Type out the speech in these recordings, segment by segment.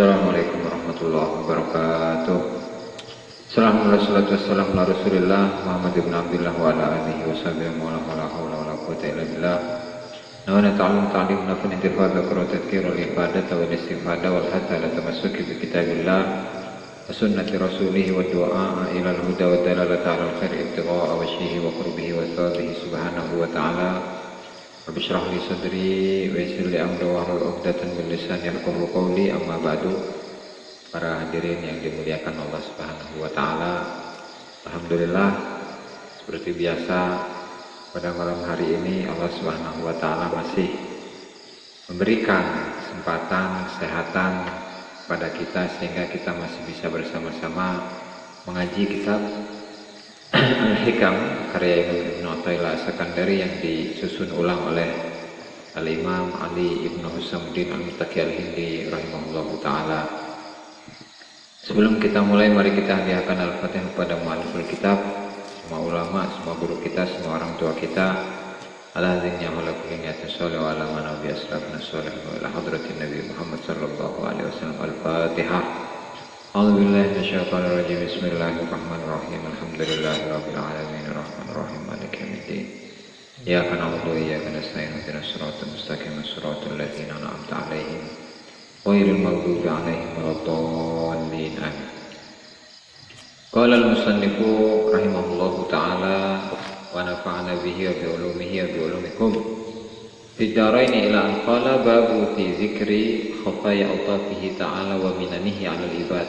Assalamualaikum warahmatullahi wabarakatuh. Assalamualaikum ala Rasulillah Muhammad ibn Abdullah wa ala alihi wa sahbihi wa la hawla wa la quwwata illa billah. Nawana ta'lim nafan intifad wa qara tadhkir wal ifadah wa istifada wal hatta la tamassuki bi kitabillah wa sunnati rasulih wa du'a ila al-huda wa dalalata ala al-khair ibtigha'a wajhihi wa qurbihi wa thawabihi subhanahu wa ta'ala. Rabbi shrah li sadri wa yassir li amri wahlul 'uqdatam min lisani yafqahu qawli. Amma ba'du. Para hadirin yang dimuliakan Allah Subhanahu wa taala. Alhamdulillah, seperti biasa pada malam hari ini Allah Subhanahu wa taala masih memberikan kesempatan kesehatan pada kita sehingga kita masih bisa bersama-sama mengaji kitab Al-Hikam karya Ibnu Athaillah As-Sakandari yang disusun ulang oleh Al-Imam Ali Ibnu Husamuddin Al-Muttaqi Al-Hindi rahimahullahu ta'ala. Sebelum kita mulai, mari kita hadiahkan Al-Fatihah kepada mu'alliful kitab, semua ulama, semua guru kita, semua orang tua kita. Alhamdulillah wa lakum niyatin sholih wa ala man nabi aslafna sholih wa ila hadratin Nabi Muhammad sallallahu alaihi wasallam. Al-Fatihah. A'udzu billahi minasyaitonir rajim. Bismillahirrahmanirrahim. Alhamdulillahirabbil alamin arrahmanir rahim maliki yaumiddin. Iyyaka na'budu wa iyyaka nasta'in ihdinas siratal mustaqim siratal ladzina an'amta 'alaihim ghairil maghdubi 'alaihim waladdallin. Amin. Qala al-musannifu rahimahullahu ta'ala wa nafa'ana bihi wa bi ulumihi wa bi ulumikum fi daraini ila an qala babu fi zikri khafaya awtafihi ta'ala wa minanihi 'alal ibad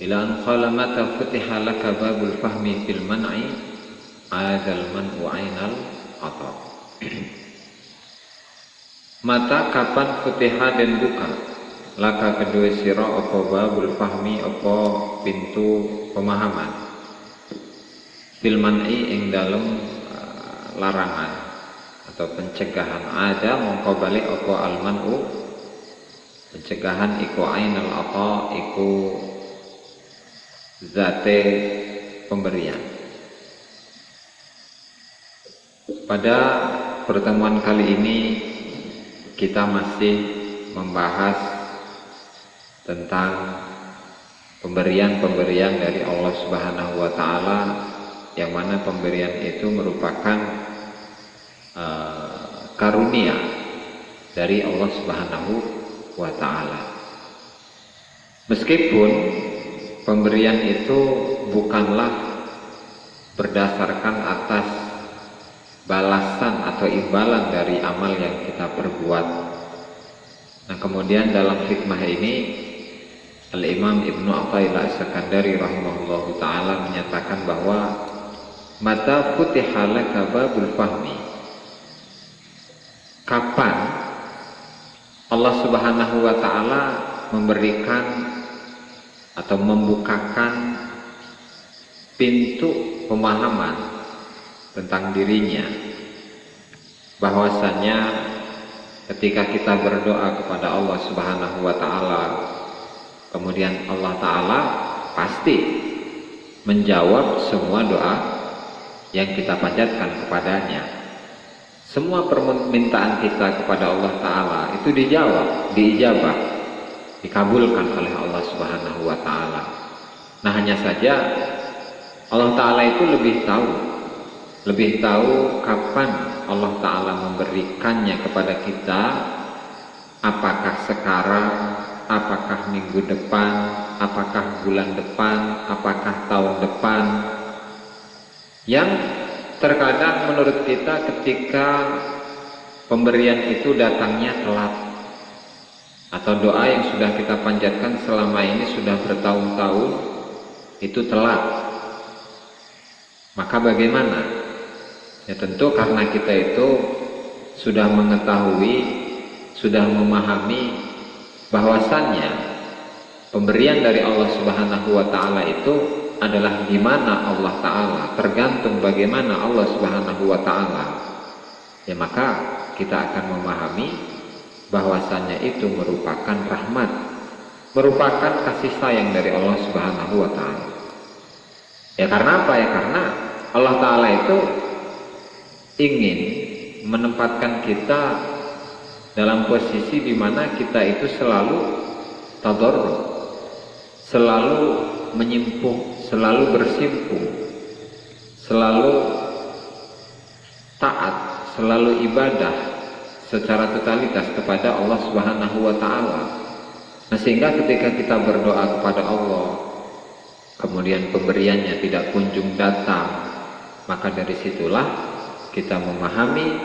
ila an qala mata futiha laka babul fahmi fil man'i adal man'u 'ainal ata. Mata kapan futiha dan buka laka kedua sira apa babul fahmi apa pintu pemahaman fil man'i ing dalem larangan atau pencegahan ada mongko balik apa al-man'u pencegahan iku ainal ata iku zate pemberian. Pada pertemuan kali ini kita masih membahas tentang pemberian-pemberian dari Allah Subhanahu wa taala, yang mana pemberian itu merupakan karunia dari Allah Subhanahu wa ta'ala. Meskipun pemberian itu bukanlah berdasarkan atas balasan atau imbalan dari amal yang kita perbuat. Nah, kemudian dalam hikmah ini Al-Imam Ibnu Athaillah As-Sakandari rahimahullahu ta'ala menyatakan bahwa mata futiha laka babul fahmi, kapan Allah Subhanahu wa ta'ala memberikan atau membukakan pintu pemahaman tentang dirinya, bahwasanya ketika kita berdoa kepada Allah Subhanahu wa ta'ala, kemudian Allah ta'ala pasti menjawab semua doa yang kita panjatkan kepadanya. Semua permintaan kita kepada Allah Ta'ala itu dijawab, diijabah, dikabulkan oleh Allah Subhanahu wa ta'ala. Nah, hanya saja Allah Ta'ala itu lebih tahu kapan Allah Ta'ala memberikannya kepada kita, apakah sekarang, apakah minggu depan, apakah bulan depan, apakah tahun depan. Yang terkadang menurut kita ketika pemberian itu datangnya telat, atau doa yang sudah kita panjatkan selama ini sudah bertahun-tahun itu telat, maka bagaimana? Ya tentu karena kita itu sudah mengetahui, sudah memahami bahwasannya pemberian dari Allah Subhanahu wa ta'ala itu adalah gimana Allah Ta'ala, tergantung bagaimana Allah Subhanahu wa ta'ala. Ya maka kita akan memahami bahwasannya itu merupakan rahmat, merupakan kasih sayang dari Allah Subhanahu wa ta'ala. Ya karena apa? Ya karena Allah Ta'ala itu ingin menempatkan kita dalam posisi di mana kita itu selalu tadarrur, selalu menyimpung, selalu bersimpung, selalu taat, selalu ibadah secara totalitas kepada Allah Subhanahu wa taala. Nah, sehingga ketika kita berdoa kepada Allah, kemudian pemberiannya tidak kunjung datang, maka dari situlah kita memahami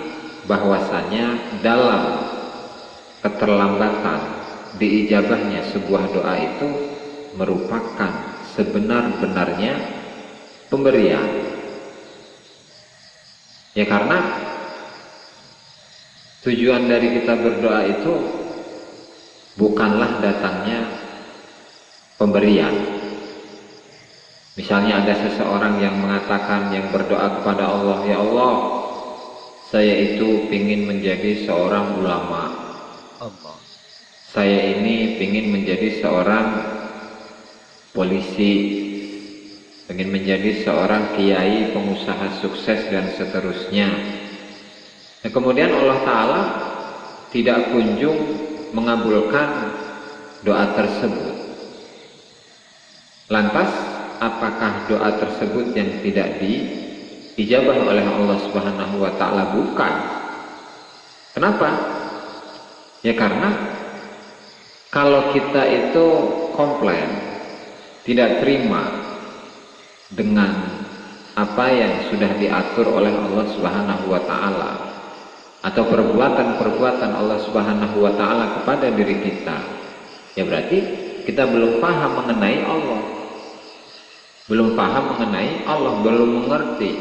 bahwasanya dalam keterlambatan diijabahnya sebuah doa itu merupakan sebenar-benarnya pemberian. Ya, karena tujuan dari kita berdoa itu bukanlah datangnya pemberian. Misalnya ada seseorang yang mengatakan, yang berdoa kepada Allah, ya Allah, saya itu ingin menjadi seorang ulama, saya ini ingin menjadi seorang polisi, ingin menjadi seorang kiai, pengusaha sukses dan seterusnya. Nah, kemudian Allah Ta'ala tidak kunjung mengabulkan doa tersebut. Lantas apakah doa tersebut yang tidak diijabah oleh Allah Subhanahu wa taala? Bukan. Kenapa? Ya karena kalau kita itu komplain, tidak terima dengan apa yang sudah diatur oleh Allah Subhanahu wa taala, atau perbuatan-perbuatan Allah Subhanahu wa taala kepada diri kita, ya berarti kita belum paham mengenai Allah. Belum paham mengenai Allah, belum mengerti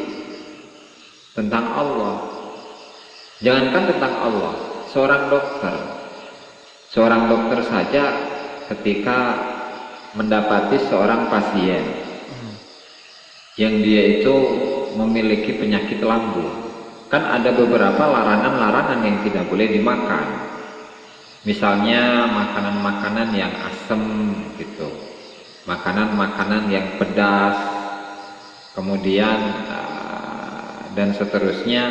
tentang Allah. Jangankan tentang Allah, seorang dokter saja ketika mendapati seorang pasien yang dia itu memiliki penyakit lambung, kan ada beberapa larangan-larangan yang tidak boleh dimakan. Misalnya makanan-makanan yang asam gitu, makanan-makanan yang pedas, kemudian dan seterusnya.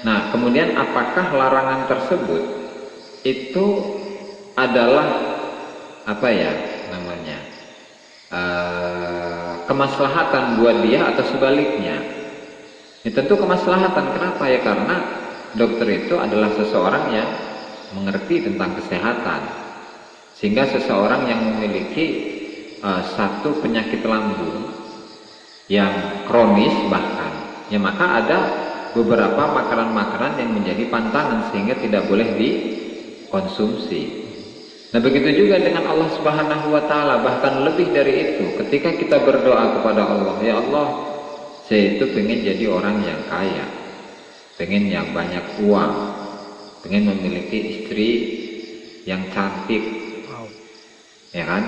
Nah, kemudian apakah larangan tersebut itu adalah apa ya namanya, kemaslahatan buat dia atau sebaliknya? Ya, tentu kemaslahatan. Kenapa? Ya karena dokter itu adalah seseorang yang mengerti tentang kesehatan, sehingga seseorang yang memiliki satu penyakit lambung yang kronis bahkan, ya maka ada beberapa makanan-makanan yang menjadi pantangan sehingga tidak boleh dikonsumsi. Nah, begitu juga dengan Allah Subhanahu wa taala, bahkan lebih dari itu. Ketika kita berdoa kepada Allah, ya Allah, saya itu pengen jadi orang yang kaya, pengen yang banyak uang, pengen memiliki istri yang cantik, ya kan?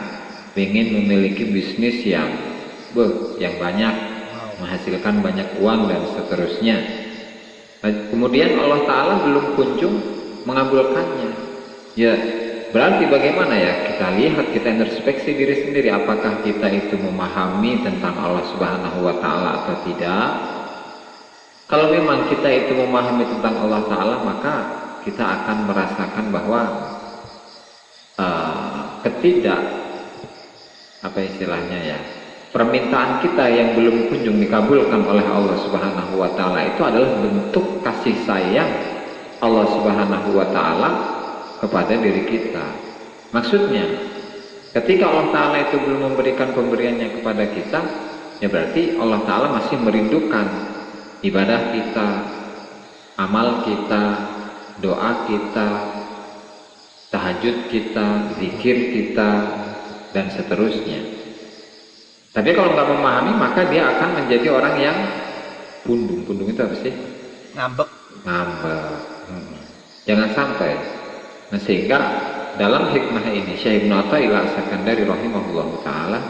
Pengen memiliki bisnis yang banyak, menghasilkan banyak uang dan seterusnya. Nah, kemudian Allah Ta'ala belum kunjung mengabulkannya. Ya berarti bagaimana ya? Kita lihat, kita introspeksi diri sendiri, apakah kita itu memahami tentang Allah Subhanahu wa Ta'ala atau tidak. Kalau memang kita itu memahami tentang Allah Ta'ala, maka kita akan merasakan bahwa permintaan kita yang belum kunjung dikabulkan oleh Allah Subhanahu wa taala itu adalah bentuk kasih sayang Allah Subhanahu wa taala kepada diri kita. Maksudnya, ketika Allah Ta'ala itu belum memberikan pemberiannya kepada kita, ya berarti Allah Ta'ala masih merindukan ibadah kita, amal kita, doa kita, tahajud kita, zikir kita, dan seterusnya. Tapi kalau nggak memahami, maka dia akan menjadi orang yang pundung. Pundung itu apa sih? Ngambek. Jangan sampai. Nah, sehingga dalam hikmah ini Syekh Ibnu Athaillah As-Sakandari rahimahullah ta'ala,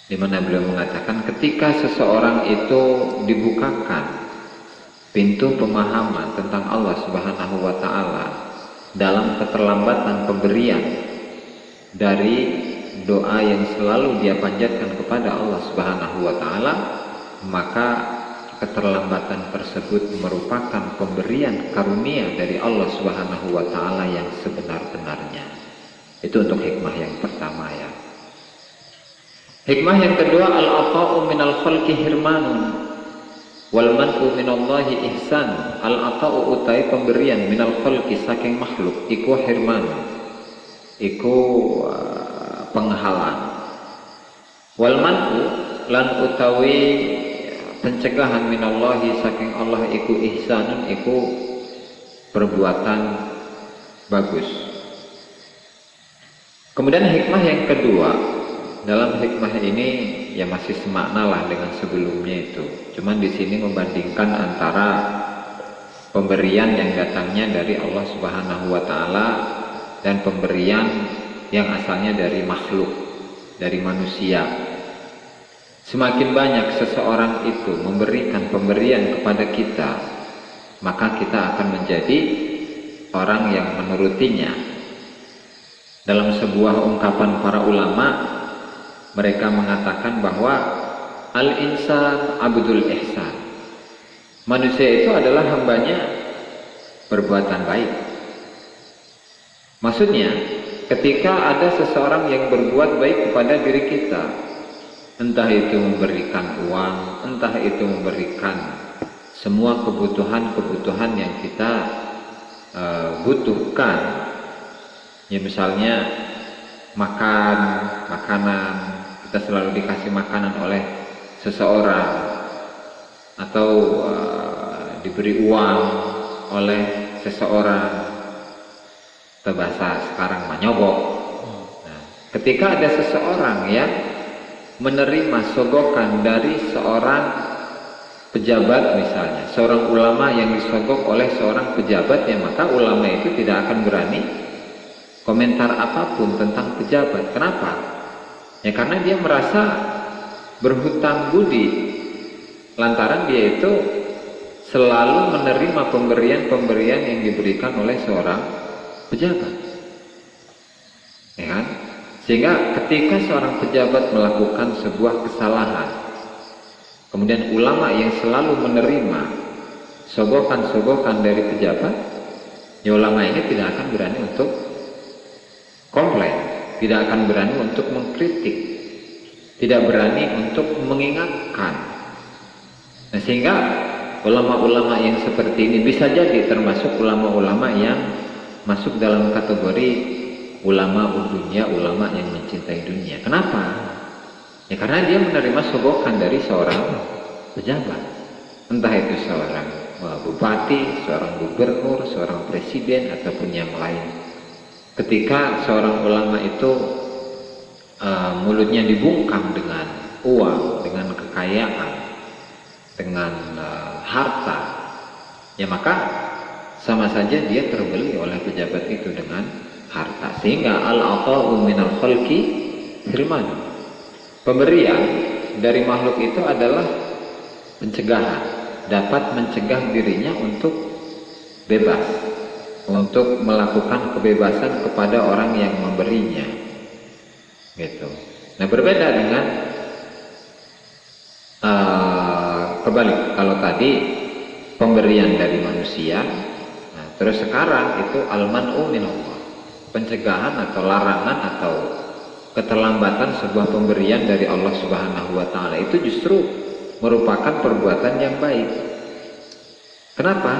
di mana beliau mengatakan ketika seseorang itu dibukakan pintu pemahaman tentang Allah Subhanahu wa ta'ala dalam keterlambatan pemberian dari doa yang selalu dia panjatkan kepada Allah Subhanahu wa ta'ala, maka keterlambatan tersebut merupakan pemberian karunia dari Allah Subhanahu wa ta'ala yang sebenar-benarnya. Itu untuk hikmah yang pertama ya. Hikmah yang kedua, al-ata'u minal khalqi hirmanun wal man'u minallahi ihsan. Al-ata'u utai pemberian minal khalqi saking makhluk iku hirmanun, iku penghalang. Wal man'u lan utawi pencegahan minallahi saking Allah iku ihsanun, iku perbuatan bagus. Kemudian hikmah yang kedua, dalam hikmah ini ya masih semakna lah dengan sebelumnya itu. Cuman di sini membandingkan antara pemberian yang datangnya dari Allah Subhanahu wa taala dan pemberian yang asalnya dari makhluk, dari manusia. Semakin banyak seseorang itu memberikan pemberian kepada kita, maka kita akan menjadi orang yang menurutinya. Dalam sebuah ungkapan para ulama, mereka mengatakan bahwa al-insan abdul ihsan. Manusia itu adalah hambanya perbuatan baik. Maksudnya, ketika ada seseorang yang berbuat baik kepada diri kita, entah itu memberikan uang, entah itu memberikan semua kebutuhan-kebutuhan yang kita butuhkan, ya misalnya makanan, kita selalu dikasih makanan oleh seseorang, atau diberi uang oleh seseorang, atau bahasa sekarang menyogok. Nah, ketika ada seseorang yang menerima sogokan dari seorang pejabat, misalnya seorang ulama yang disogok oleh seorang pejabat, ya maka ulama itu tidak akan berani komentar apapun tentang pejabat. Kenapa? Ya karena dia merasa berhutang budi lantaran dia itu selalu menerima pemberian-pemberian yang diberikan oleh seorang pejabat, ya kan? Sehingga ketika seorang pejabat melakukan sebuah kesalahan, kemudian ulama yang selalu menerima sogokan-sogokan dari pejabat, ya ulama ini tidak akan berani untuk komplain, tidak akan berani untuk mengkritik, tidak berani untuk mengingatkan. Nah, sehingga ulama-ulama yang seperti ini bisa jadi termasuk ulama-ulama yang masuk dalam kategori ulama dunia, ulama yang mencintai dunia. Kenapa? Ya karena dia menerima sogokan dari seorang pejabat, entah itu seorang bupati, seorang gubernur, seorang presiden, ataupun yang lain. Ketika seorang ulama itu mulutnya dibungkam dengan uang, dengan kekayaan, dengan harta, ya maka sama saja dia terbeli oleh pejabat itu dengan harta. Sehingga al-ata'u minal khalqi hirman. Pemberian dari makhluk itu adalah pencegahan, dapat mencegah dirinya untuk bebas, untuk melakukan kebebasan kepada orang yang memberinya, gitu. Nah, berbeda dengan kebalik. Kalau tadi pemberian dari manusia, nah, terus sekarang itu al-man'u minallah, pencegahan atau larangan atau keterlambatan sebuah pemberian dari Allah Subhanahu wa taala itu justru merupakan perbuatan yang baik. Kenapa?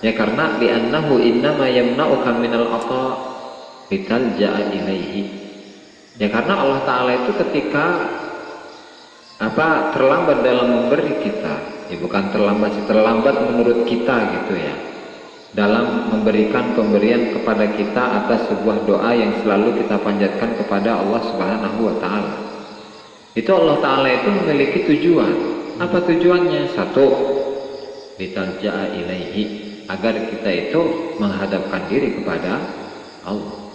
Ya karena li'annahu innama yamna'uka minal ata litalja'a ilaihi. Ya karena Allah taala itu ketika terlambat dalam memberi kita, ya bukan terlambat menurut kita gitu ya, dalam memberikan pemberian kepada kita atas sebuah doa yang selalu kita panjatkan kepada Allah Subhanahu wa taala. Itu Allah taala itu memiliki tujuan. Apa tujuannya? Satu, litalja'a ilaihi, agar kita itu menghadapkan diri kepada Allah.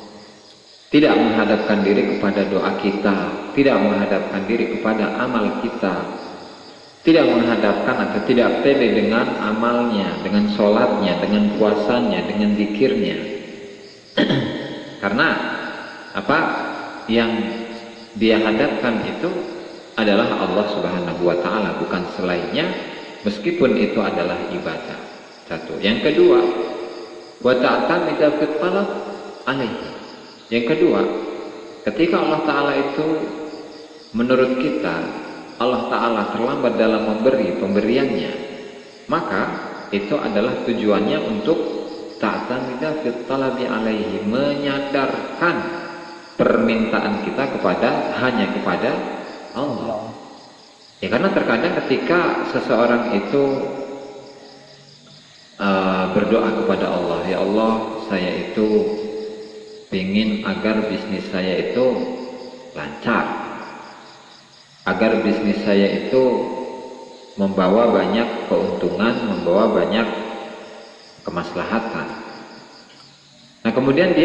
Tidak menghadapkan diri kepada doa kita, tidak menghadapkan diri kepada amal kita, tidak menghadapkan atau tidak pede dengan amalnya, dengan sholatnya, dengan puasanya, dengan zikirnya. Karena apa yang dia hadapkan itu adalah Allah Subhanahu wa taala, bukan selainnya, meskipun itu adalah ibadah. Satu. Yang kedua, wa ta'tamida fit talab alaihi. Yang kedua, ketika Allah Ta'ala itu menurut kita Allah Ta'ala terlambat dalam memberi pemberiannya, maka itu adalah tujuannya untuk ta'tamida fit talabi alaihi, menyadarkan permintaan kita hanya kepada Allah. Ya, karena terkadang ketika seseorang itu berdoa kepada Allah, ya Allah, saya itu ingin agar bisnis saya itu lancar, agar bisnis saya itu membawa banyak keuntungan, membawa banyak kemaslahatan. Nah, kemudian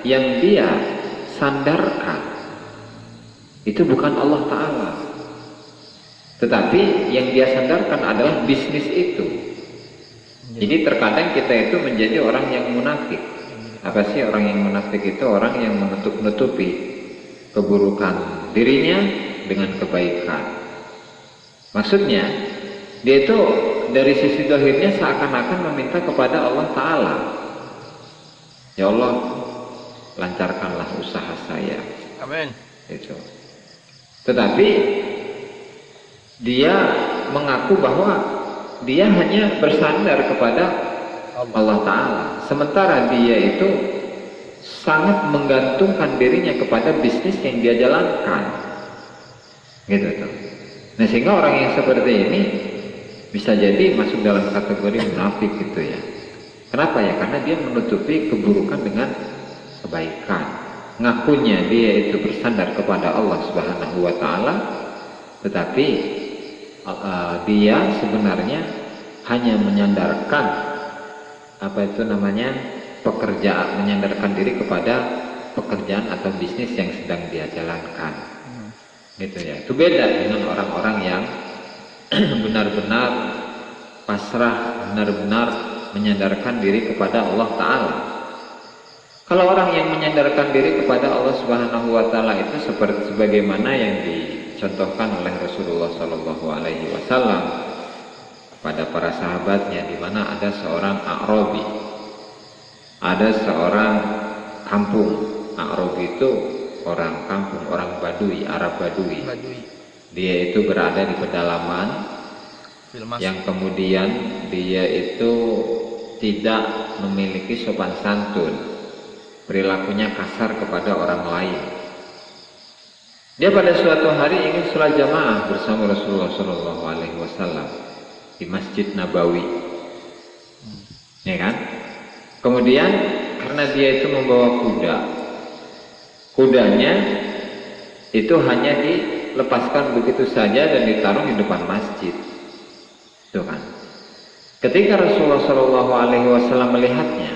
yang dia sandarkan itu bukan Allah Ta'ala, tetapi yang dia sandarkan adalah bisnis itu. Jadi terkadang kita itu menjadi orang yang munafik. Apa sih orang yang munafik itu? Orang yang menutup-nutupi keburukan dirinya dengan kebaikan. Maksudnya, dia itu dari sisi zahirnya seakan-akan meminta kepada Allah Ta'ala, ya Allah, lancarkanlah usaha saya. Amin. Itu. Tetapi dia mengaku bahwa dia hanya bersandar kepada Allah Ta'ala, sementara dia itu sangat menggantungkan dirinya kepada bisnis yang dia jalankan, gitu tuh. Nah, sehingga orang yang seperti ini bisa jadi masuk dalam kategori munafik gitu ya. Kenapa ya? Karena dia menutupi keburukan dengan kebaikan. Ngakunya dia itu bersandar kepada Allah Subhanahu wa Ta'ala, tetapi dia sebenarnya hanya menyandarkan pekerjaan, menyandarkan diri kepada pekerjaan atau bisnis yang sedang dia jalankan. Gitu ya. Itu beda dengan orang-orang yang benar-benar pasrah, benar-benar menyandarkan diri kepada Allah Ta'ala. Kalau orang yang menyandarkan diri kepada Allah Subhanahu wa Ta'ala itu seperti sebagaimana yang dicontohkan oleh Rasulullah Shallallahu Alaihi Wasallam pada para sahabatnya, di mana ada seorang A'rabi, ada seorang kampung. A'rabi itu orang kampung, orang Badui, Arab Badui. Dia itu berada di pedalaman yang kemudian dia itu tidak memiliki sopan santun, perilakunya kasar kepada orang lain. Dia pada suatu hari ingin sholat jamaah bersama Rasulullah Shallallahu Alaihi Wasallam di Masjid Nabawi, ya kan? Kemudian karena dia itu membawa kudanya itu hanya dilepaskan begitu saja dan ditaruh di depan masjid, itu kan? Ketika Rasulullah Shallallahu Alaihi Wasallam melihatnya,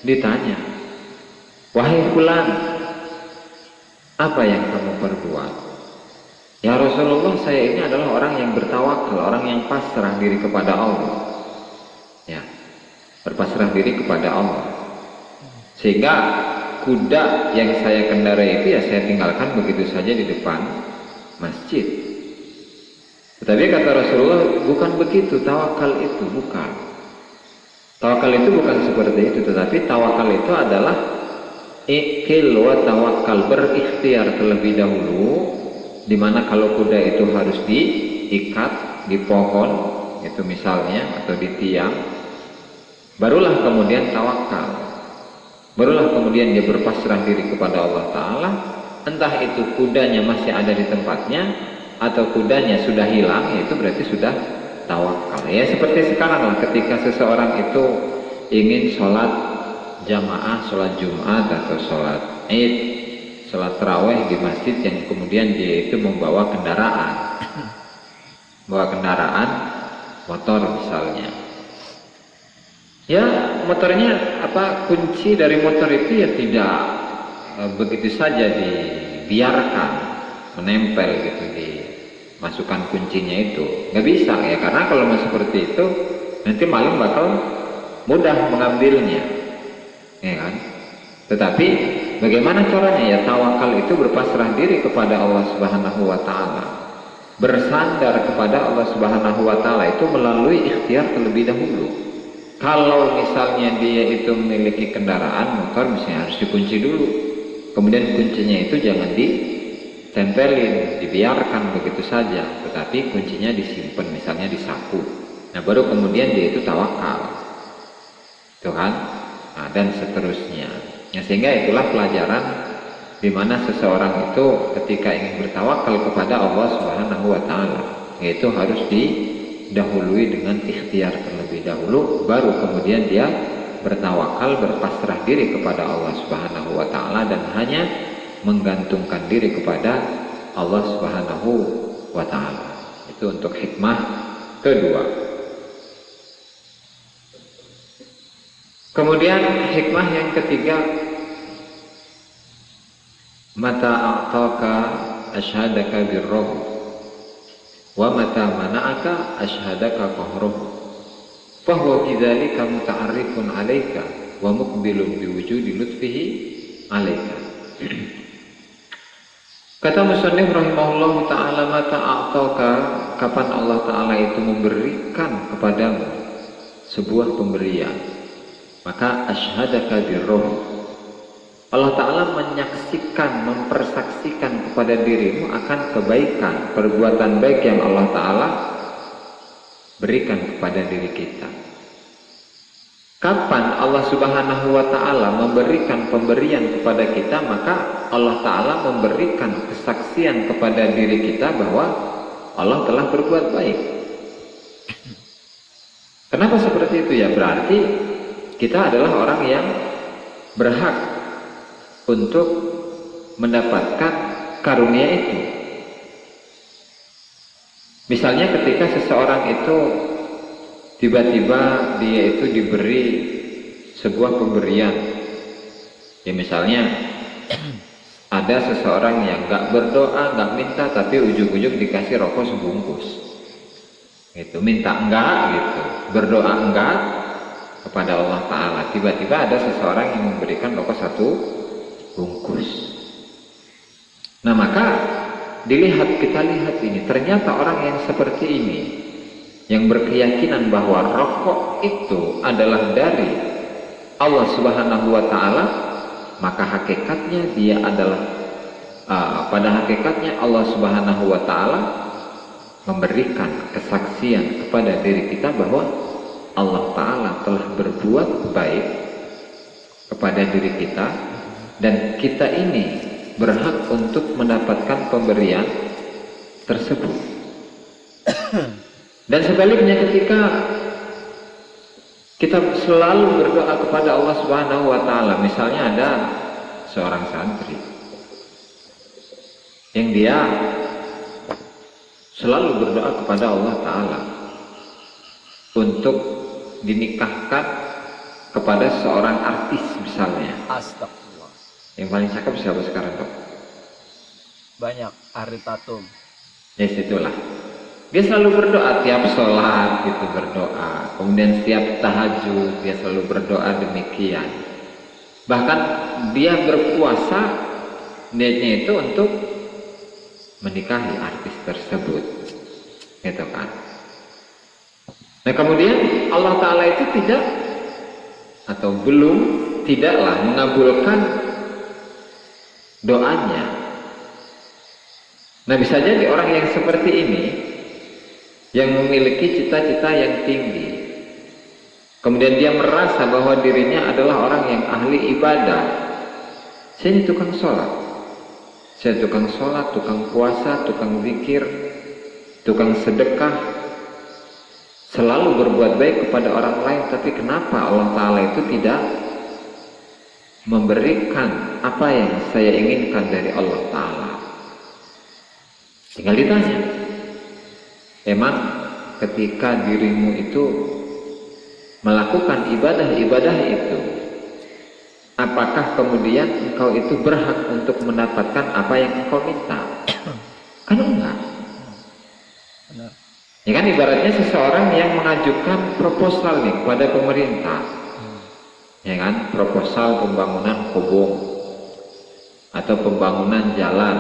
ditanya, wahai fulan, apa yang kamu perbuat? Ya Rasulullah, saya ini adalah orang yang bertawakal, orang yang pasrah diri kepada Allah. Ya, berpasrah diri kepada Allah. Sehingga kuda yang saya kendarai itu ya saya tinggalkan begitu saja di depan masjid. Tetapi kata Rasulullah, bukan begitu tawakal itu, bukan. Tawakal itu bukan seperti itu, tetapi tawakal itu adalah ikil wa tawakal, berikhtiar terlebih dahulu, dimana kalau kuda itu harus diikat di pohon itu misalnya atau di tiang, barulah kemudian tawakal, barulah kemudian dia berpasrah diri kepada Allah Ta'ala. Entah itu kudanya masih ada di tempatnya atau kudanya sudah hilang, itu berarti sudah tawakal. Ya seperti sekarang lah, ketika seseorang itu ingin sholat jamaah, sholat Jumat atau sholat Id, sholat tarawih di masjid, yang kemudian dia itu membawa kendaraan, motor misalnya. Ya motornya kunci dari motor itu ya tidak begitu saja dibiarkan menempel gitu, dimasukkan kuncinya itu nggak bisa ya, karena kalau seperti itu nanti maling bakal mudah mengambilnya, ya kan? Tetapi bagaimana caranya? Ya tawakal itu berpasrah diri kepada Allah Subhanahu wa Ta'ala, bersandar kepada Allah Subhanahu wa Ta'ala itu melalui ikhtiar terlebih dahulu. Kalau misalnya dia itu memiliki kendaraan motor, misalnya harus dikunci dulu, Kemudian kuncinya itu jangan ditempelin, dibiarkan begitu saja, tetapi kuncinya disimpan misalnya di saku. Nah baru kemudian dia itu tawakal, itu kan, nah, dan seterusnya. Ya, sehingga itulah pelajaran di mana seseorang itu ketika ingin bertawakal kepada Allah Subhanahu wa taala, yaitu harus didahului dengan ikhtiar terlebih dahulu, baru kemudian dia bertawakal, berpasrah diri kepada Allah Subhanahu wa taala dan hanya menggantungkan diri kepada Allah Subhanahu wa taala. Itu untuk hikmah kedua. Kemudian hikmah yang ketiga, mata a'taka ashhadaka birruh wa mata mana'aka ashhadaka qahruh fahuwa fi dzalika muta'arrifun 'alaika wa muqbilun biwujudi lutfihi 'alaika. Kata musannif rahimahullahu ta'ala, mata a'taka, kapan Allah ta'ala itu memberikan kepadamu sebuah pemberian, maka ashhadaka birruh, Allah ta'ala menyaksikan, mempersaksikan kepada dirimu akan kebaikan, perbuatan baik yang Allah ta'ala berikan kepada diri kita. Kapan Allah Subhanahu wa ta'ala memberikan pemberian kepada kita, maka Allah ta'ala memberikan kesaksian kepada diri kita bahwa Allah telah berbuat baik. Kenapa seperti itu ya? Berarti kita adalah orang yang berhak untuk mendapatkan karunia itu. Misalnya ketika seseorang itu tiba-tiba dia itu diberi sebuah pemberian, ya misalnya ada seseorang yang gak berdoa, gak minta, tapi ujung-ujung dikasih rokok sebungkus gitu, minta enggak gitu, berdoa enggak kepada Allah Ta'ala, tiba-tiba ada seseorang yang memberikan rokok 1 bungkus. Nah maka kita lihat ini, ternyata orang yang seperti ini, yang berkeyakinan bahwa rokok itu adalah dari Allah Subhanahu wa ta'ala, maka hakikatnya dia adalah pada hakikatnya Allah Subhanahu wa ta'ala memberikan kesaksian kepada diri kita bahwa Allah ta'ala telah berbuat baik kepada diri kita, dan kita ini berhak untuk mendapatkan pemberian tersebut. Dan sebaliknya, ketika kita selalu berdoa kepada Allah Subhanahu wa ta'ala, misalnya ada seorang santri yang dia selalu berdoa kepada Allah Ta'ala untuk dinikahkan kepada seorang artis misalnya. Astagfirullah. Yang paling cakep siapa sekarang, Dok? Banyak, Ari Tatum. Yes, itulah. Dia selalu berdoa tiap sholat gitu, berdoa. Kemudian setiap tahajud dia selalu berdoa demikian. Bahkan dia berpuasa, niatnya itu untuk menikahi artis tersebut, gitu kan. Nah kemudian Allah Ta'ala itu tidak atau tidaklah mengabulkan doanya. Nah bisa jadi orang yang seperti ini, yang memiliki cita-cita yang tinggi, kemudian dia merasa bahwa dirinya adalah orang yang ahli ibadah. Saya ini tukang sholat, saya tukang sholat, tukang puasa, tukang zikir, tukang sedekah, selalu berbuat baik kepada orang lain, tapi kenapa Allah Ta'ala itu tidak memberikan apa yang saya inginkan dari Allah Ta'ala? Tinggal ditanya, emang ketika dirimu itu melakukan ibadah-ibadah itu, apakah kemudian engkau itu berhak untuk mendapatkan apa yang engkau minta? Kan enggak. Benar. Ya kan ibaratnya seseorang yang mengajukan proposal nih kepada pemerintah, ya kan, proposal pembangunan kobong atau pembangunan jalan,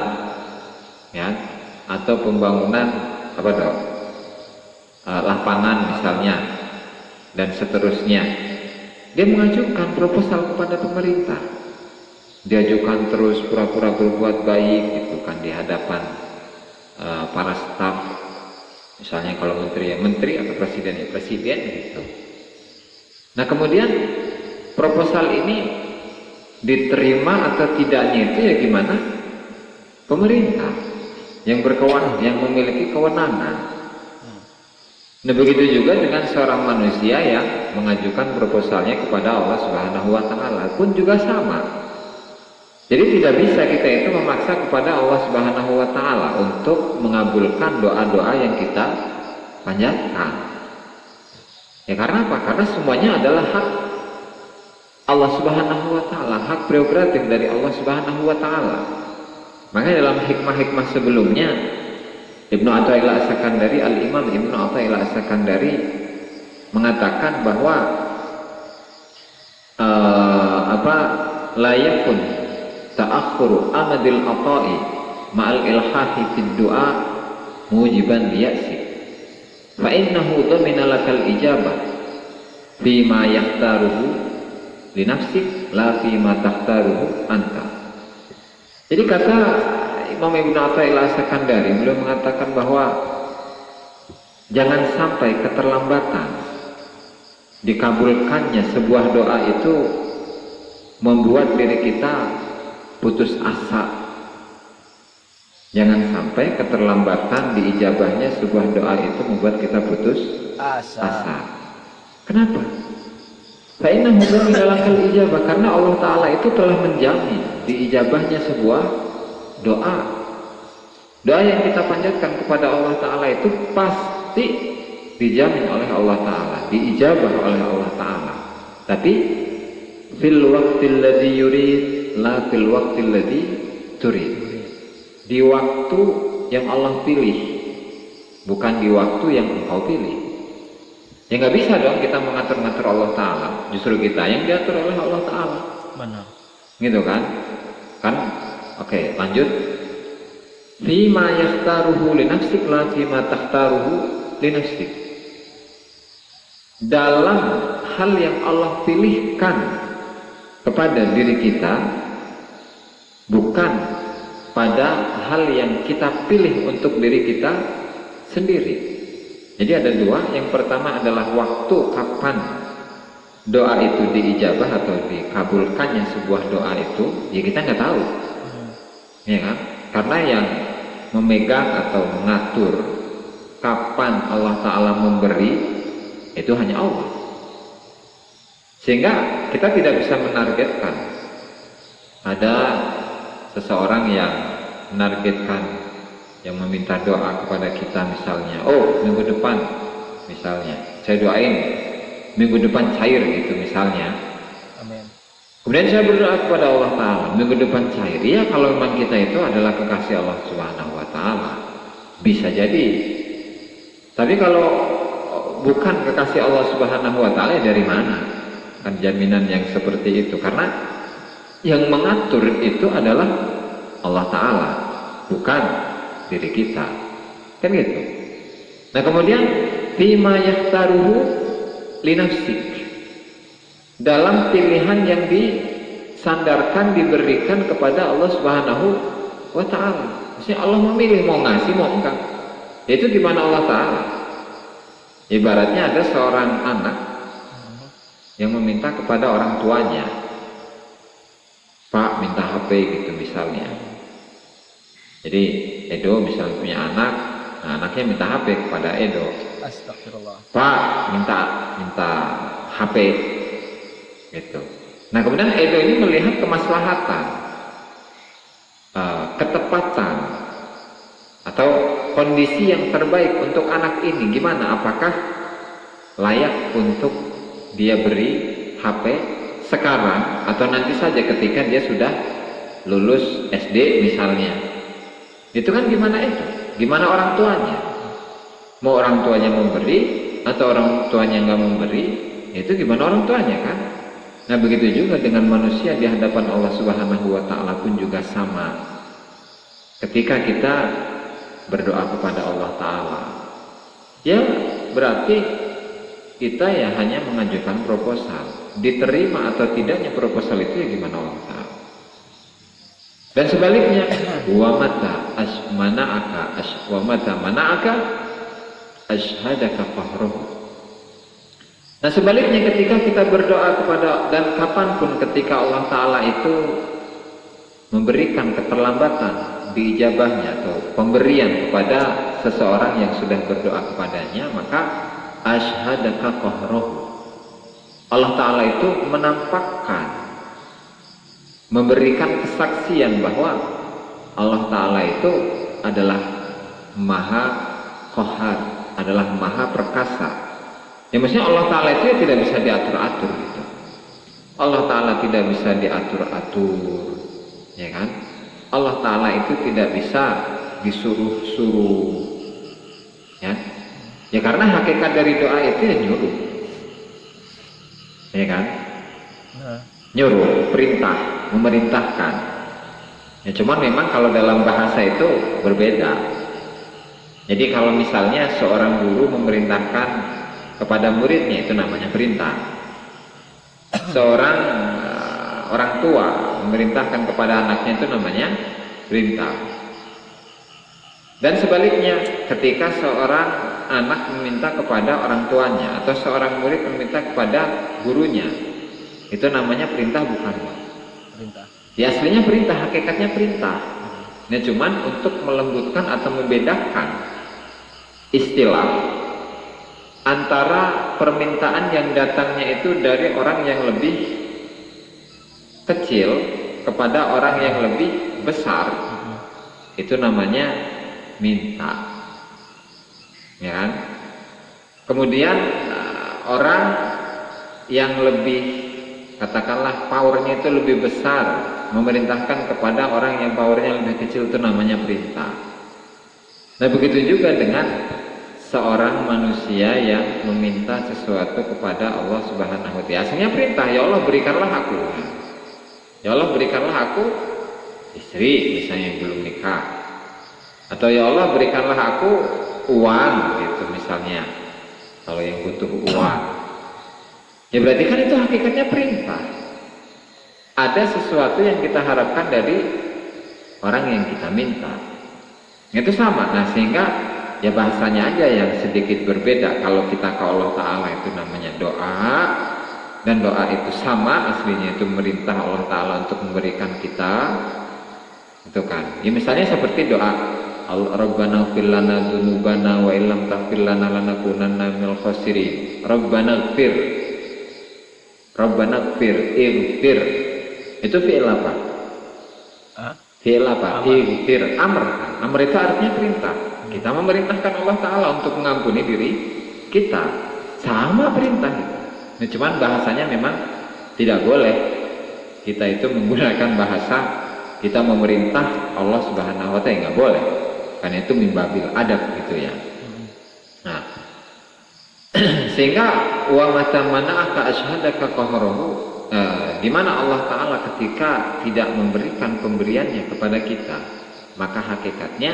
ya, atau pembangunan apa dok, lapangan misalnya, dan seterusnya. Dia mengajukan proposal kepada pemerintah. diajukan terus pura-pura berbuat baik gitu kan di hadapan para staf, misalnya kalau menteri ya menteri atau presiden ya presiden gitu. Nah kemudian proposal ini diterima atau tidaknya itu ya gimana pemerintah yang berkewenangan, yang memiliki kewenangan. Nah begitu juga dengan seorang manusia yang mengajukan proposalnya kepada Allah Subhanahu wa Ta'ala pun juga sama. Jadi tidak bisa kita itu memaksa kepada Allah Subhanahu wa Ta'ala untuk mengabulkan doa-doa yang kita panjatkan. Ya karena apa? Karena semuanya adalah hak Allah Subhanahu wa Ta'ala, hak prerogatif dari Allah Subhanahu wa Ta'ala. Makanya dalam hikmah-hikmah sebelumnya Ibnu Athaillah As-Sakandari, Al-Imam Ibnu Athaillah As-Sakandari mengatakan bahwa la yakun ta'akhuru amadil ata'i ma'al ilhahi fid du'a mujiban liya'si fa innahu dhamina lakal ijabah fima yakhtaruhu li nafsik la fima takhtaruhu anta. Jadi kata Imam Ibnu Athaillah As-Sakandari, beliau mengatakan bahwa jangan sampai keterlambatan dikabulkannya sebuah doa itu membuat diri kita putus asa. Jangan sampai keterlambatan diijabahnya sebuah doa itu membuat kita putus asa. Kenapa? Fa'innahu dhamina ijabah, karena Allah Ta'ala itu telah menjamin diijabahnya sebuah doa. Doa yang kita panjatkan kepada Allah Ta'ala itu pasti dijamin oleh Allah Ta'ala, diijabah oleh Allah Ta'ala. Tapi fil waqtil ladzi yurid la fil waqtil ladzi turid. Di waktu yang Allah pilih, bukan di waktu yang engkau pilih. Ya nggak bisa dong kita mengatur-ngatur Allah Ta'ala, justru kita yang diatur oleh Allah Ta'ala. Benar. Gitu kan? Oke, lanjut. Fima yakhtaruhu li nafsik la fima takhtaruhu li nafsik. Dalam hal yang Allah pilihkan kepada diri kita, bukan pada hal yang kita pilih untuk diri kita sendiri. Jadi ada dua. Yang pertama adalah waktu kapan doa itu diijabah atau dikabulkannya sebuah doa itu, ya kita nggak tahu. Ya kan? Karena yang memegang atau mengatur kapan Allah Ta'ala memberi itu hanya Allah. Sehingga kita tidak bisa menargetkan. Ada seseorang yang menargetkan, yang meminta doa kepada kita misalnya, oh minggu depan misalnya saya doain minggu depan cair gitu misalnya. Amin. Kemudian saya berdoa kepada Allah Ta'ala minggu depan cair. Ya kalau memang kita itu adalah kekasih Allah Subhanahu wa Ta'ala, bisa jadi. Tapi kalau bukan kekasih Allah Subhanahu wa Ta'ala, dari mana kan jaminan yang seperti itu? Karena yang mengatur itu adalah Allah Ta'ala, bukan diri kita, kan gitu. Nah kemudian fima yakhtaruhu li nafsik, dalam pilihan yang disandarkan, diberikan kepada Allah Subhanahu wa Ta'ala. Maksudnya Allah memilih mau ngasih mau enggak, itu gimana Allah Ta'ala. Ibaratnya ada seorang anak yang meminta kepada orang tuanya, Pak minta HP gitu misalnya. Jadi Edo misalnya punya anak, nah anaknya minta HP kepada Edo. Astagfirullah. Pak minta HP gitu. Nah kemudian Edo ini melihat kemaslahatan, ketepatan atau kondisi yang terbaik untuk anak ini gimana? Apakah layak untuk dia beri HP sekarang atau nanti saja ketika dia sudah lulus SD misalnya? Itu kan gimana itu? Gimana orang tuanya? Mau orang tuanya memberi atau orang tuanya nggak memberi? Itu gimana orang tuanya kan? Nah begitu juga dengan manusia di hadapan Allah Subhanahu wa Ta'ala pun juga sama. Ketika kita berdoa kepada Allah Ta'ala, ya berarti kita ya hanya mengajukan proposal. Diterima atau tidaknya proposal itu ya gimana Allah Ta'ala. Dan sebaliknya, wa mata mana'aka ashhadaka qahruhu. Nah sebaliknya ketika kita berdoa kepada, dan kapanpun ketika Allah Ta'ala itu memberikan keterlambatan diijabahnya atau pemberian kepada seseorang yang sudah berdoa kepadanya, maka ashhadaka qahruhu, Allah Ta'ala itu menampakkan, memberikan kesaksian bahwa Allah Ta'ala itu adalah maha qahar, adalah maha perkasa. Ya maksudnya Allah Ta'ala itu ya tidak bisa diatur-atur gitu. Allah Ta'ala tidak bisa diatur-atur, ya kan? Allah Ta'ala itu tidak bisa disuruh-suruh, ya. Ya karena hakikat dari doa itu ya nyuruh, ya kan? Nyuruh, perintah, memerintahkan. Ya cuman memang kalau dalam bahasa itu berbeda. Jadi kalau misalnya seorang guru memerintahkan kepada muridnya, itu namanya perintah. Seorang orang tua memerintahkan kepada anaknya, itu namanya perintah. Dan sebaliknya, ketika seorang anak meminta kepada orang tuanya atau seorang murid meminta kepada gurunya, itu namanya perintah, bukan? Perintah. Ya aslinya perintah, hakikatnya perintah. Nah cuman untuk melembutkan atau membedakan istilah antara permintaan yang datangnya itu dari orang yang lebih kecil kepada orang yang lebih besar, itu namanya minta, ya kan? Kemudian orang yang lebih, katakanlah powernya itu lebih besar, memerintahkan kepada orang yang powernya lebih kecil, itu namanya perintah. Nah begitu juga dengan seorang manusia yang meminta sesuatu kepada Allah Subhanahu wa Ta'ala. Asalnya perintah, ya Allah berikanlah aku, ya Allah berikanlah aku istri misalnya yang belum nikah, atau ya Allah berikanlah aku uang gitu misalnya, kalau yang butuh uang. Ya berarti kan itu hakikatnya perintah. Ada sesuatu yang kita harapkan dari orang yang kita minta, itu sama. Nah sehingga ya bahasanya aja yang sedikit berbeda. Kalau kita ke Allah Ta'ala itu namanya doa, dan doa itu sama aslinya itu merintah Allah Ta'ala untuk memberikan kita, itu kan. Ya misalnya seperti doa Rabbana ighfir lana dzunubana wa illam taghfir lana lanakunanna minal khasirin. Rabbana ighfir, ighfir. Itu fi'il apa? Fi'il apa? Ighfir, amr. Amr itu artinya perintah. Kita memerintahkan Allah Ta'ala untuk mengampuni diri kita, sama perintah itu. Nah, cuman bahasanya memang tidak boleh kita itu menggunakan bahasa kita memerintah Allah Subhanahu wa Ta'ala, nggak boleh, karena itu mimbabil adab gitu ya. Nah sehingga wa mata mana'aka ashhadaka qahruhu, di mana Allah Ta'ala ketika tidak memberikan pemberiannya kepada kita, maka hakikatnya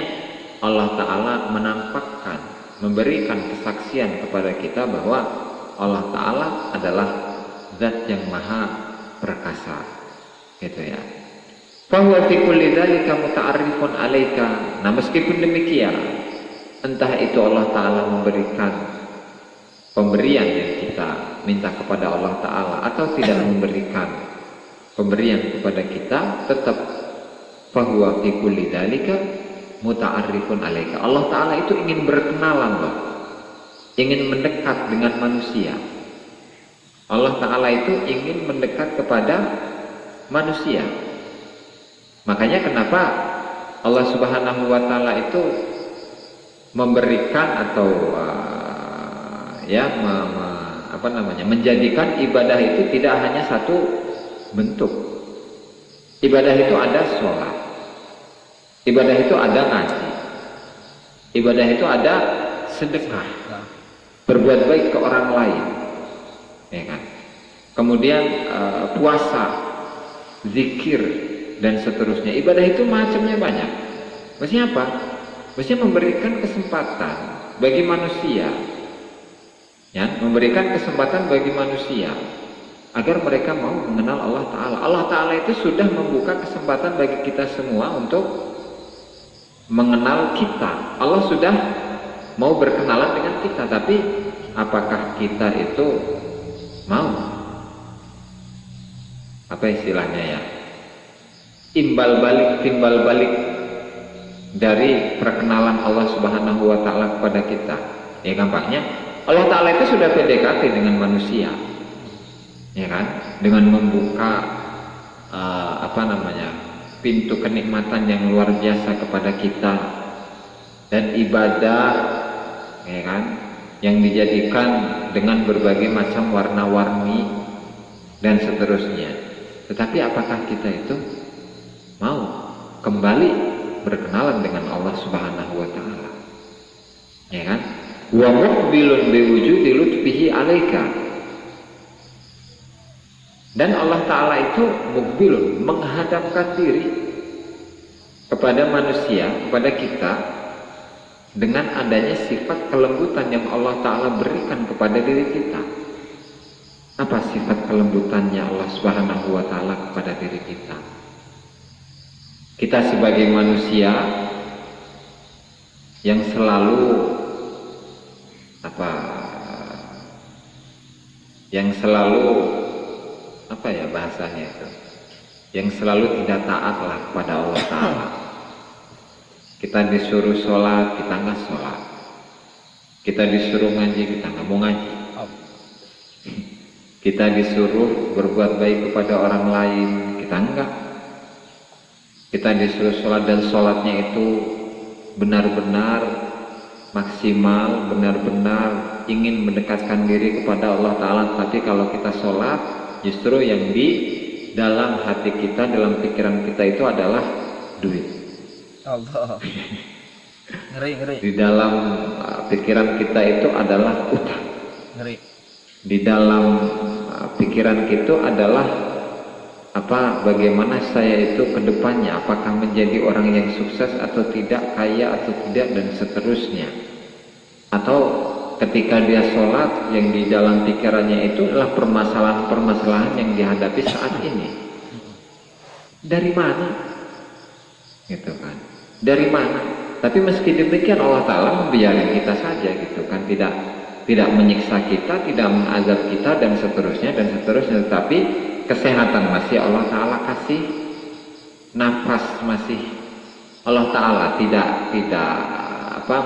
Allah Ta'ala menampakkan, memberikan kesaksian kepada kita bahwa Allah Ta'ala adalah zat yang maha perkasa, gitu ya. Fahuwa fi kulli dzalika muta'arrifun 'alaika. Nah meskipun demikian, entah itu Allah Ta'ala memberikan pemberian yang kita minta kepada Allah Ta'ala atau tidak memberikan pemberian kepada kita, tetap fahuwa fi kulli dzalika muta'arrifun 'alaika. Allah Ta'ala itu ingin berkenalan loh, ingin mendekat dengan manusia. Allah Ta'ala itu ingin mendekat kepada manusia. Makanya kenapa Allah Subhanahu wa Ta'ala itu memberikan atau menjadikan ibadah itu tidak hanya satu bentuk. Ibadah itu ada sholat, ibadah itu ada ngaji, ibadah itu ada sedekah, berbuat baik ke orang lain, ya kan? Kemudian puasa, zikir, dan seterusnya. Ibadah itu macamnya banyak. Maksudnya apa? Maksudnya memberikan kesempatan bagi manusia, ya, memberikan kesempatan bagi manusia agar mereka mau mengenal Allah Ta'ala. Allah Ta'ala itu sudah membuka kesempatan bagi kita semua untuk mengenal kita. Allah sudah mau berkenalan dengan kita, tapi apakah kita itu mau? Apa istilahnya ya? Timbal balik dari perkenalan Allah Subhanahu wa Ta'ala kepada kita. Ya gampangnya, Allah Ta'ala itu sudah PDKT dengan manusia, ya kan? Dengan membuka pintu kenikmatan yang luar biasa kepada kita, dan ibadah, ya kan, yang dijadikan dengan berbagai macam warna-warni dan seterusnya. Tetapi apakah kita itu mau kembali berkenalan dengan Allah Subhanahu wa Ta'ala? Ya kan? Wa muqbilun biwujudi lutfihi 'alaika. Dan Allah Ta'ala itu muqbilun, menghadapkan diri kepada manusia, kepada kita, dengan adanya sifat kelembutan yang Allah Ta'ala berikan kepada diri kita. Apa sifat kelembutannya Allah Subhanahu wa Ta'ala kepada diri kita? Kita sebagai manusia yang selalu bahasanya itu, yang selalu tidak taat lah kepada Allah Ta'ala. Kita disuruh sholat, kita nggak sholat. Kita disuruh ngaji, kita nggak mau ngaji. Kita disuruh berbuat baik kepada orang lain, kita enggak. Kita disuruh sholat dan sholatnya itu benar-benar maksimal, benar-benar ingin mendekatkan diri kepada Allah Ta'ala. Tapi kalau kita sholat, justru yang di dalam hati kita, dalam pikiran kita itu adalah duit. Allah. Ngeri. Di dalam pikiran kita itu adalah utang. Ngeri. Di dalam pikiran kita adalah bagaimana saya itu ke depannya, apakah menjadi orang yang sukses atau tidak, kaya atau tidak, dan seterusnya. Atau ketika dia sholat, yang di dalam pikirannya itu adalah permasalahan-permasalahan yang dihadapi saat ini. Dari mana? Gitu kan? Dari mana? Tapi meski demikian Allah Ta'ala membiarkan kita saja, gitu kan? Tidak menyiksa kita, tidak mengazab kita, dan seterusnya. Tetapi kesehatan masih Allah Ta'ala kasih, nafas masih Allah Ta'ala tidak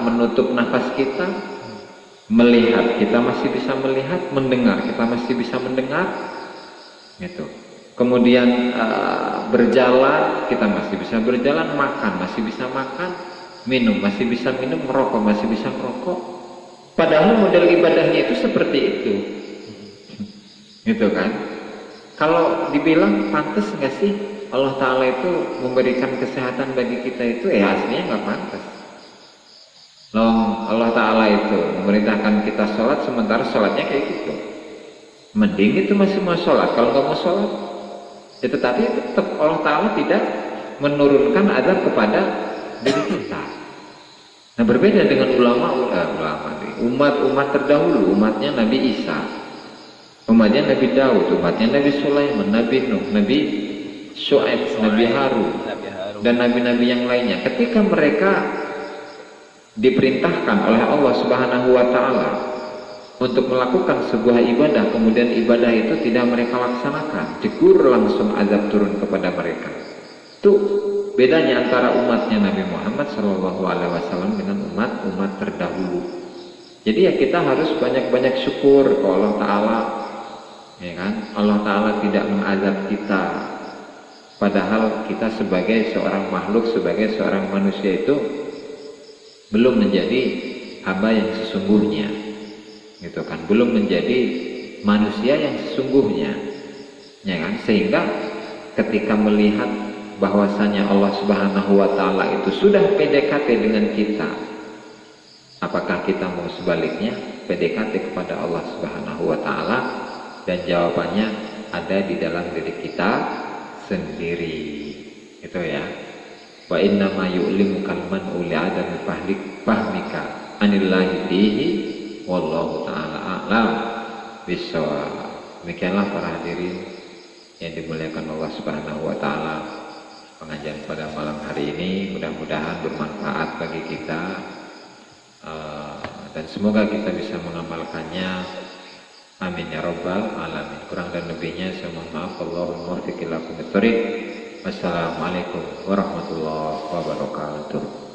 menutup nafas kita, melihat kita masih bisa melihat, mendengar kita masih bisa mendengar, gitu. Kemudian berjalan kita masih bisa berjalan, makan masih bisa makan, minum masih bisa minum, merokok masih bisa merokok. Padahal model ibadahnya itu seperti itu, gitu kan? Kalau dibilang pantas nggak sih Allah Ta'ala itu memberikan kesehatan bagi kita itu? Aslinya nggak pantas. Allah Ta'ala itu memerintahkan kita sholat, sementara sholatnya kayak gitu. Mending itu masih mau sholat. Kalau nggak mau sholat, tetapi tetap Allah Ta'ala tidak menurunkan azab kepada diri kita. Nah, berbeda dengan umat terdahulu, umatnya Nabi Isa, umatnya Nabi Daud, umatnya Nabi Sulaiman, Nabi Nuh, Nabi Syuaib, Nabi Harun, dan nabi-nabi yang lainnya. Ketika mereka diperintahkan oleh Allah Subhanahu wa Ta'ala untuk melakukan sebuah ibadah, kemudian ibadah itu tidak mereka laksanakan, jegur langsung azab turun kepada mereka. Itu bedanya antara umatnya Nabi Muhammad SAW dengan umat terdahulu. Jadi ya kita harus banyak-banyak syukur ke Allah Ta'ala, ya kan? Allah Ta'ala tidak mengazab kita, padahal kita sebagai seorang makhluk, sebagai seorang manusia itu belum menjadi hamba yang sesungguhnya, gitu kan? Belum menjadi manusia yang sesungguhnya, ya kan? Sehingga ketika melihat bahwasanya Allah Subhanahu wa Ta'ala itu sudah PDKT dengan kita, apakah kita mau sebaliknya PDKT kepada Allah Subhanahu wa Ta'ala? Dan jawabannya ada di dalam diri kita sendiri, itu ya. Wa inna ma yu'limuka man uli adami fahmika anillahi fihi wallahu ta'ala a'lam bissawab. Demikianlah para hadirin yang dimuliakan Allah Subhanahu wa taala. Pengajian pada malam hari ini mudah-mudahan bermanfaat bagi kita, dan semoga kita bisa mengamalkannya. Amin ya rabbal alamin. Kurang dan lebihnya saya mohon maaf. Allahumma muwaffiq ila aqwamit thoriq. Wassalamualaikum warahmatullahi wabarakatuh.